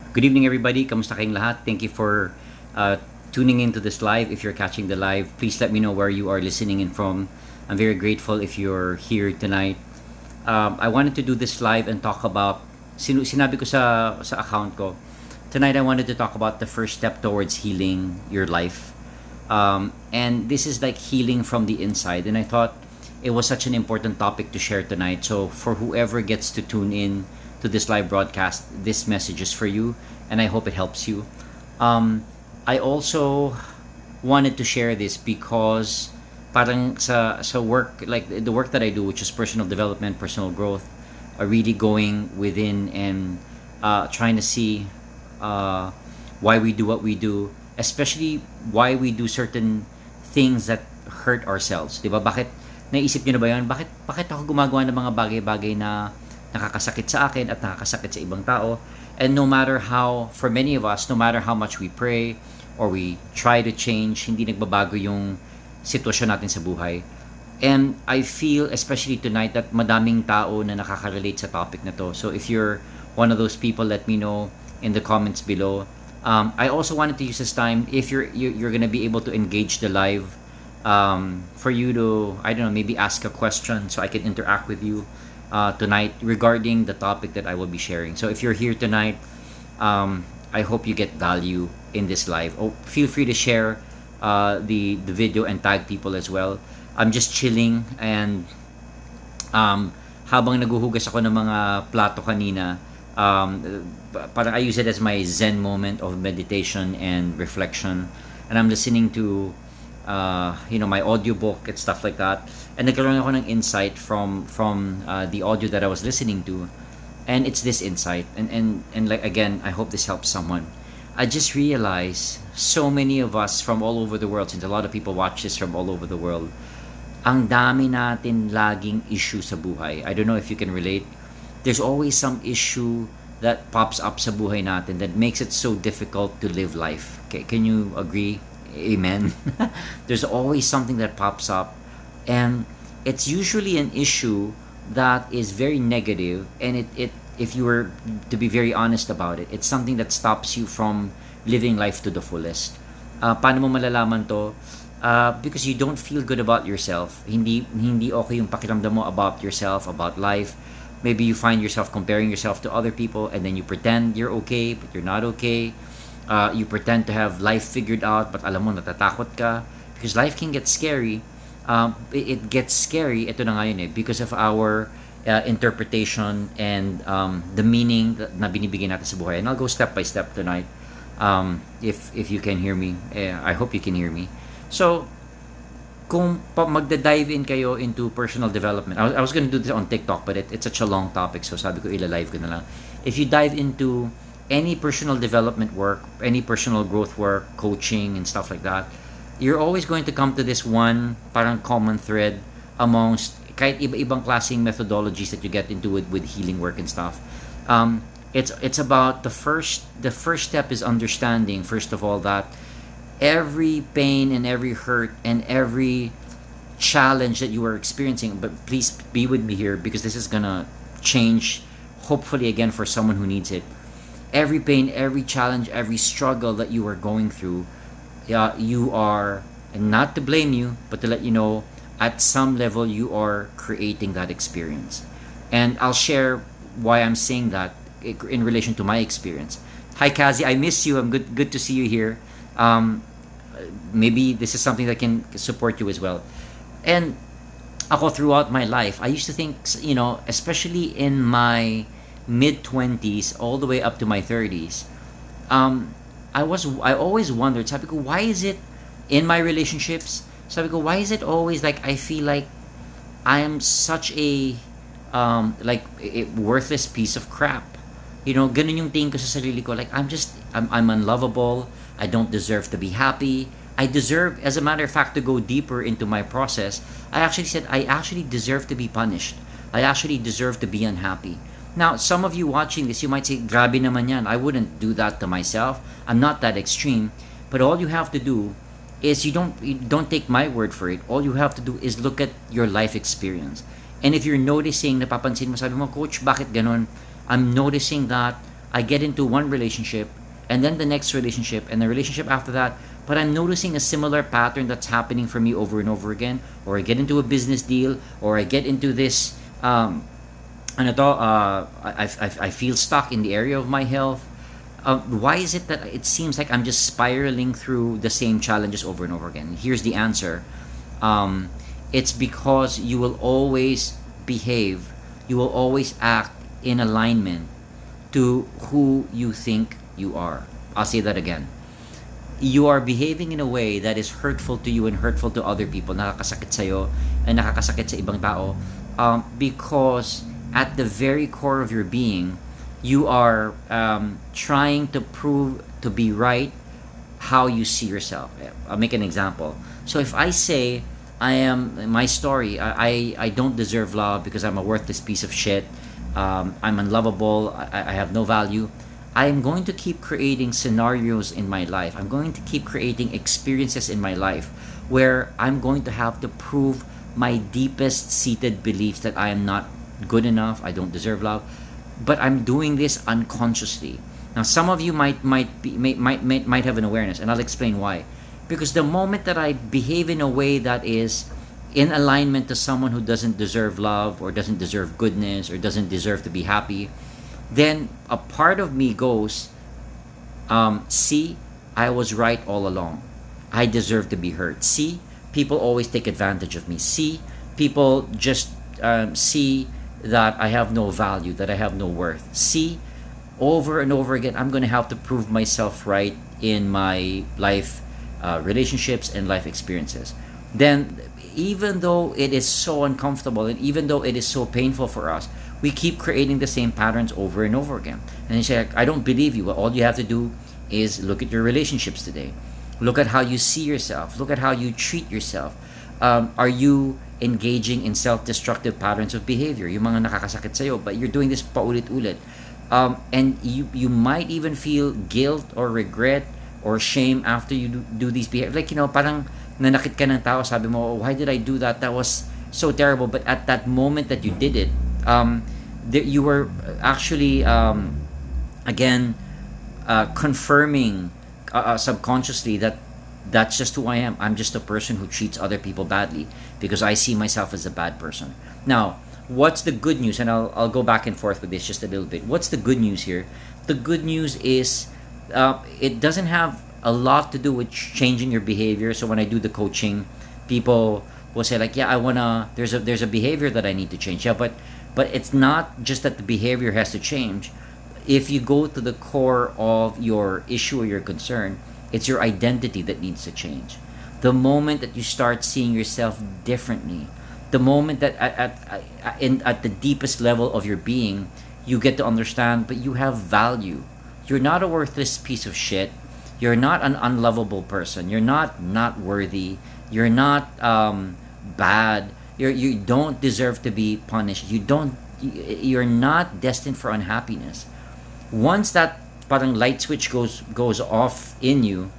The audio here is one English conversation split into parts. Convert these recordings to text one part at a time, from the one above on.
Good evening, everybody. Kamusta kayong lahat? Thank you for tuning into this live. If you're catching the live, please let me know where you are listening in from. I'm very grateful if you're here tonight. I wanted to do this live and talk about, sinabi ko sa account ko, tonight I wanted to talk about the first step towards healing your life. And this is like healing from the inside. And I thought it was such an important topic to share tonight. So for whoever gets to tune in to this live broadcast, this message is for you, and I hope it helps you. I also wanted to share this because parang sa work, like the work that I do, which is personal development, personal growth, are really going within and trying to see why we do what we do, especially why we do certain things that hurt ourselves. Diba? Bakit, naisip niyo na ba yan? Bakit ako gumagawa ng mga bagay-bagay na nakakasakit sa akin at nakakasakit sa ibang tao? And no matter how, for many of us, no matter how much we pray or we try to change, hindi nagbabago yung sitwasyon natin sa buhay. And I feel, especially tonight, that madaming tao na nakaka-relate sa topic na to. So if you're one of those people, let me know in the comments below. I also wanted to use this time, if you're gonna be able to engage the live, for you to, I don't know, maybe ask a question so I can interact with you tonight regarding the topic that I will be sharing. So if you're here tonight, I hope you get value in this live. Oh, feel free to share the video and tag people as well. I'm just chilling and habang naguhugas ako ng mga plato kanina, parang I use it as my zen moment of meditation and reflection, and I'm listening to my audiobook and stuff like that. And nagkaroon ako ng insight from the audio that I was listening to, and it's this insight. And like, again, I hope this helps someone. I just realized so many of us from all over the world, since a lot of people watch this from all over the world, ang dami natin laging issue sa buhay. I don't know if you can relate. There's always some issue that pops up sa buhay natin that makes it so difficult to live life. Okay, can you agree? Amen. There's always something that pops up, and it's usually an issue that is very negative, and it if you were to be very honest about it, it's something that stops you from living life to the fullest. Paano mo malalaman to? Because you don't feel good about yourself. Hindi okay yung pakiramdam mo about yourself, about life. Maybe you find yourself comparing yourself to other people, and then you pretend you're okay, but you're not okay. You pretend to have life figured out, but alam mo, natatakot ka. Because life can get scary. It gets scary, ito na nga yun because of our interpretation and the meaning na binibigyan natin sa buhay. And I'll go step by step tonight. If you can hear me. I hope you can hear me. So, kung magda-dive in kayo into personal development, I was gonna do this on TikTok, but it's such a long topic, so sabi ko ila-live ko na lang. If you dive into any personal development work, any personal growth work, coaching and stuff like that, you're always going to come to this one parang common thread amongst kahit iba-ibang klaseng methodologies that you get into with healing work and stuff. It's about the first step is understanding, first of all, that every pain and every hurt and every challenge that you are experiencing, but please be with me here because this is gonna change, hopefully, again, for someone who needs it. Every pain, every challenge, every struggle that you are going through, you are, and not to blame you, but to let you know, at some level you are creating that experience. And I'll share why I'm saying that in relation to my experience. Hi Kazi, I miss you. I'm good to see you here. Maybe this is something that can support you as well. And ako, throughout my life, I used to think, especially in my mid-20s all the way up to my 30s, I always wondered, sabi ko, why is it in my relationships, sabi ko, why is it always like I feel like I am such a worthless piece of crap? Ganun yung tingin ko sa sarili ko, like I'm unlovable. I don't deserve to be happy. I deserve, as a matter of fact, to go deeper into my process. I actually said I actually deserve to be punished. I actually deserve to be unhappy. Now, some of you watching this, you might say, grabe naman yan. I wouldn't do that to myself. I'm not that extreme. But all you have to do is you don't take my word for it. All you have to do is look at your life experience. And if you're noticing, napapansin mo, sabi mo, Coach, bakit ganon? I'm noticing that I get into one relationship, and then the next relationship, and the relationship after that, but I'm noticing a similar pattern that's happening for me over and over again. Or I get into a business deal, or I get into this, I feel stuck in the area of my health. Why is it that it seems like I'm just spiraling through the same challenges over and over again? Here's the answer. It's because you will always behave, you will always act in alignment to who you think you are. I'll say that again. You are behaving in a way that is hurtful to you and hurtful to other people, nakakasakit sa'yo and nakakasakit sa ibang tao, because at the very core of your being, you are trying to prove to be right how you see yourself. I'll make an example. So if I say my story, I don't deserve love because I'm a worthless piece of shit, I'm unlovable, I have no value, I'm going to keep creating scenarios in my life. I'm going to keep creating experiences in my life where I'm going to have to prove my deepest seated beliefs that I am not good enough, I don't deserve love. But I'm doing this unconsciously. Now, some of you might have an awareness, and I'll explain why. Because the moment that I behave in a way that is in alignment to someone who doesn't deserve love, or doesn't deserve goodness, or doesn't deserve to be happy, then a part of me goes, see, I was right all along. I deserve to be hurt. See, people always take advantage of me. See, people just see that I have no value, that I have no worth. See, over and over again, I'm going to have to prove myself right in my life relationships and life experiences. Then, even though it is so uncomfortable, and even though it is so painful for us, we keep creating the same patterns over and over again. And you say, I don't believe you. Well, all you have to do is look at your relationships today. Look at how you see yourself. Look at how you treat yourself. Are you engaging in self-destructive patterns of behavior? Yung mga nakakasakit sa'yo, but you're doing this paulit-ulit. And you might even feel guilt or regret or shame after you do these behaviors. Like, parang nanakit ka ng tao, sabi mo, why did I do that? That was so terrible. But at that moment that you did it, you were actually, again, confirming subconsciously that that's just who I am. I'm just a person who treats other people badly because I see myself as a bad person. Now, what's the good news? And I'll go back and forth with this just a little bit. What's the good news here? The good news is it doesn't have a lot to do with changing your behavior. So when I do the coaching, people will say like, yeah, there's a behavior that I need to change. Yeah, but it's not just that the behavior has to change. If you go to the core of your issue or your concern, it's your identity that needs to change. The moment that you start seeing yourself differently, the moment that at the deepest level of your being, you get to understand, but you have value. You're not a worthless piece of shit. You're not an unlovable person. You're not worthy. You're not bad. You don't deserve to be punished. You're not destined for unhappiness. Once that parang light switch goes off in you,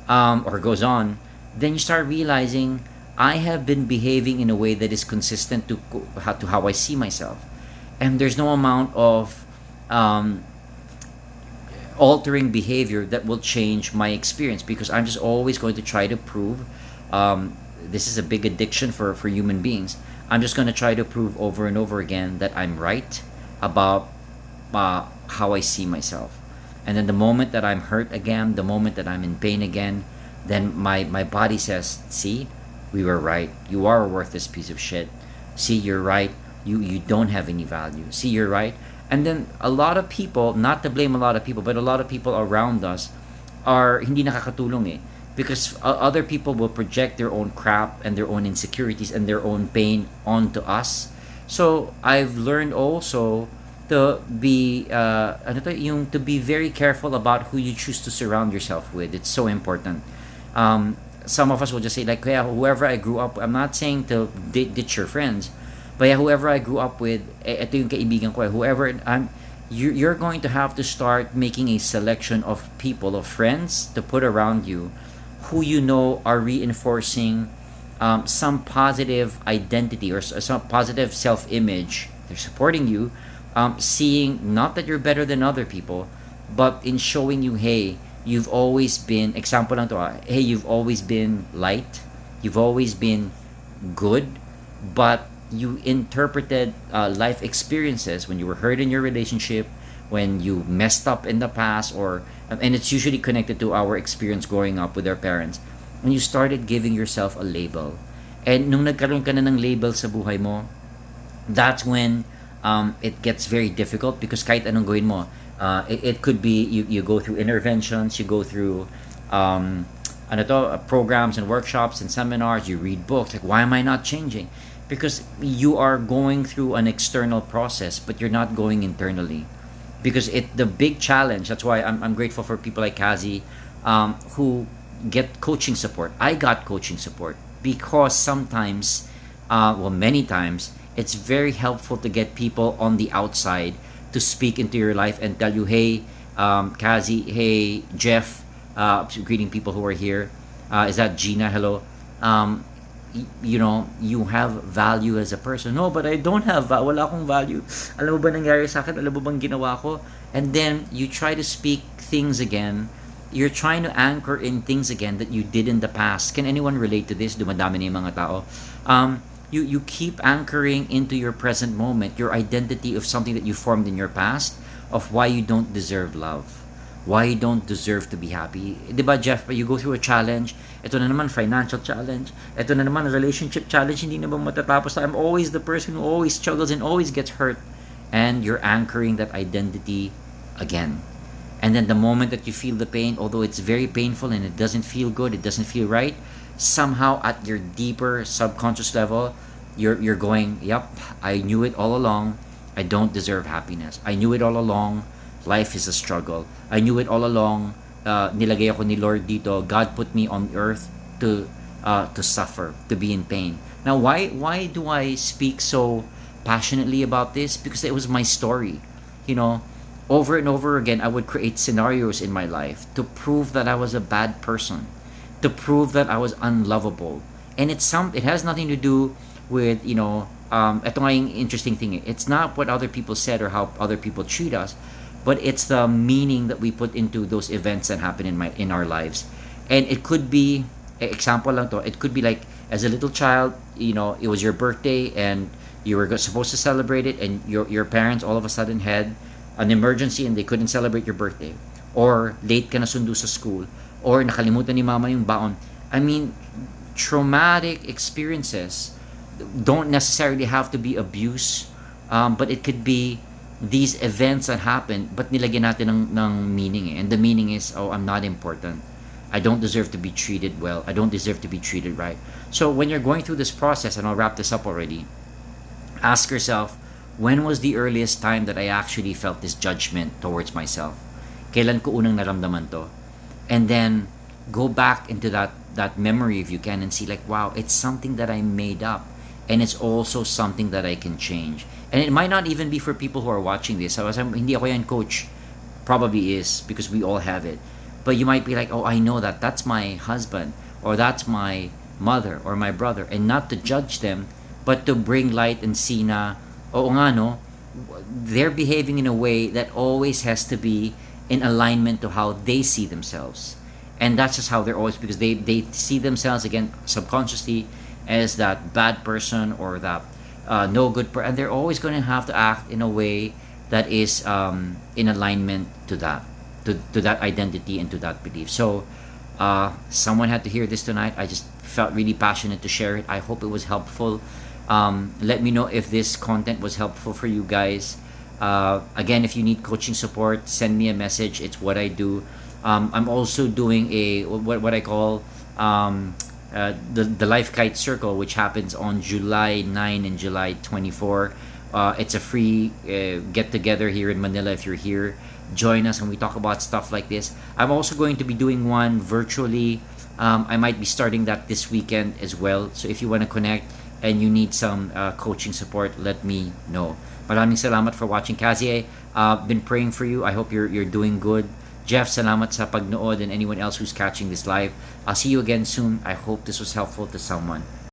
or goes on, then you start realizing, I have been behaving in a way that is consistent to how I see myself, and there's no amount of altering behavior that will change my experience, because I'm just always going to try to prove. This is a big addiction for human beings. I'm just going to try to prove over and over again that I'm right about how I see myself. And then the moment that I'm hurt again, the moment that I'm in pain again, then my body says, see, we were right. You are a worthless piece of shit. See, you're right. You don't have any value. See, you're right. And then a lot of people, not to blame a lot of people, but a lot of people around us are hindi nakakatulong eh. Because other people will project their own crap and their own insecurities and their own pain onto us. So I've learned also to be to be very careful about who you choose to surround yourself with. It's so important. Some of us will just say like, yeah, whoever I grew up, I'm not saying to ditch your friends, but yeah, whoever I grew up with, ito yung kaibigan ko, whoever you're going to have to start making a selection of people, of friends to put around you, who you know are reinforcing some positive identity or some positive self-image. They're supporting you, seeing not that you're better than other people, but in showing you, hey, you've always been, example lang to, hey, you've always been light, you've always been good, but you interpreted life experiences when you were hurt in your relationship, when you messed up in the past, or and it's usually connected to our experience growing up with our parents, and you started giving yourself a label. And nung nagkaroon ka na ng label sa buhay mo, that's when it gets very difficult, because kahit anong gawin mo, it could be you go through interventions, you go through ano to, programs and workshops and seminars, you read books, like, why am I not changing? Because you are going through an external process, but you're not going internally. Because the big challenge, that's why I'm grateful for people like Kazi, who get coaching support. I got coaching support because sometimes, well, many times, it's very helpful to get people on the outside to speak into your life and tell you, hey, Kazi, hey, Jeff, greeting people who are here. Is that Gina? Hello. You know, you have value as a person. No, but I don't have, wala akong value. Alam mo ba nangyari sa akin? Alam mo bang ginawa ko? And then you try to speak things again. You're trying to anchor in things again that you did in the past. Can anyone relate to this? Dumadami na yung mga tao. You keep anchoring into your present moment, your identity of something that you formed in your past, of why you don't deserve love, why you don't deserve to be happy. Diba, Jeff, you go through a challenge, ito na naman financial challenge, ito na naman relationship challenge, hindi na ba matatapos? I'm always the person who always struggles and always gets hurt. And you're anchoring that identity again. And then the moment that you feel the pain, although it's very painful and it doesn't feel good, it doesn't feel right, somehow at your deeper subconscious level, you're going, yep, I knew it all along. I don't deserve happiness. I knew it all along. Life is a struggle. I knew it all along. Nilagay ako ni Lord dito. God put me on earth to suffer, to be in pain. Now, why do I speak so passionately about this? Because it was my story. You know, over and over again, I would create scenarios in my life to prove that I was a bad person, to prove that I was unlovable. And it has nothing to do with, you know, ito nga yung interesting thing. It's not what other people said or how other people treat us, but it's the meaning that we put into those events that happen in our lives. And it could be, example lang to, it could be like, as a little child, you know, it was your birthday and you were supposed to celebrate it, and your parents all of a sudden had an emergency and they couldn't celebrate your birthday, or late ka na sundo sa school, or nakalimutan ni mama yung baon. I mean, traumatic experiences don't necessarily have to be abuse, but it could be these events that happen, but nilagyan natin ng meaning eh. And the meaning is, oh, I'm not important. I don't deserve to be treated well. I don't deserve to be treated right. So when you're going through this process, and I'll wrap this up already, ask yourself, when was the earliest time that I actually felt this judgment towards myself? Kailan ko unang naramdaman to? And then go back into that memory if you can, and see like, wow, it's something that I made up. And it's also something that I can change. And it might not even be for people who are watching this. So, hindi ako yan, coach. Probably is, because we all have it. But you might be like, oh, I know that. That's my husband, or that's my mother, or my brother. And not to judge them, but to bring light and see na, oo nga no, they're behaving in a way that always has to be in alignment to how they see themselves. And that's just how they're always, because they see themselves, again, subconsciously, as that bad person, or that no good person, and they're always going to have to act in a way that is in alignment to that, to that identity and to that belief. So someone had to hear this tonight. I just felt really passionate to share it. I hope it was helpful. Let me know if this content was helpful for you guys. Again, if you need coaching support, send me a message. It's what I do. I'm also doing what I call the Life Kite Circle, which happens on July 9 and July 24. It's a free get together here in Manila. If you're here, join us and we talk about stuff like this. I'm also going to be doing one virtually. I might be starting that this weekend as well. So if you want to connect and you need some coaching support, let me know. Maraming salamat for watching. Kazie, been praying for you. I hope you're doing good. Jeff, salamat sa pagnood, and anyone else who's catching this live. I'll see you again soon. I hope this was helpful to someone.